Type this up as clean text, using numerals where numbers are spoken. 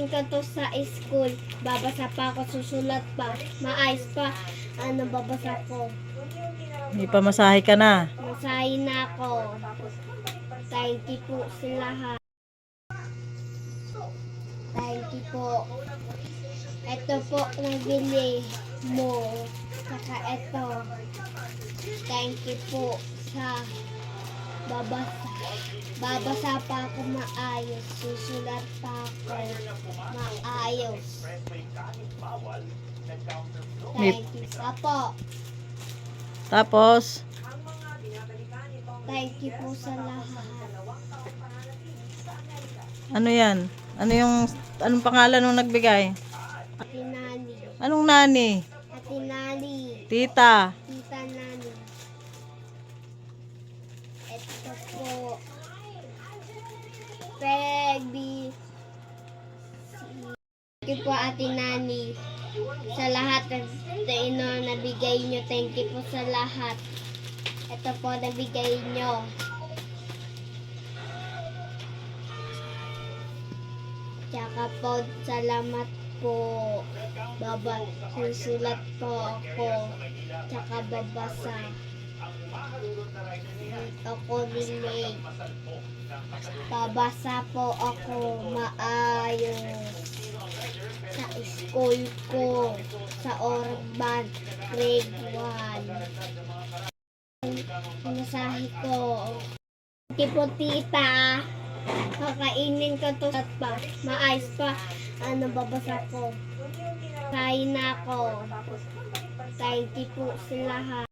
ko to sa school. Babasa pa ako, susulat pa. Maayos pa. Babasa ko. May pamasahe ka na. Masahin na ako. Thank you po sa lahat. Thank you po. Ito po, nabili mo. Saka ito. Thank you po sa babasa. Babasa pa ako maayos. Susulat pa ako maayos. Thank you. Apo. Tapos, Thank you po sa lahat. ano yan? Anong pangalan nung nagbigay? Ate Nani. Anong nani? Ate Nani. Tita. Tita Nani. Ito po. Peggy. Thank you po Ate Nani. Sa lahat na nabigay nyo. Thank you po sa lahat. Ito po nabigay nyo. Tsaka po, salamat po. Susulat po ako. Tsaka babasa. Ako relate. Babasa po ako maayos. Sa school ko. Sa Orban. Grade 1. Masahe ko. Tipo tita. Kakainin ko to at pa. Maayos pa. Babasa ko. Kain na ako. Thank you po sa lahat.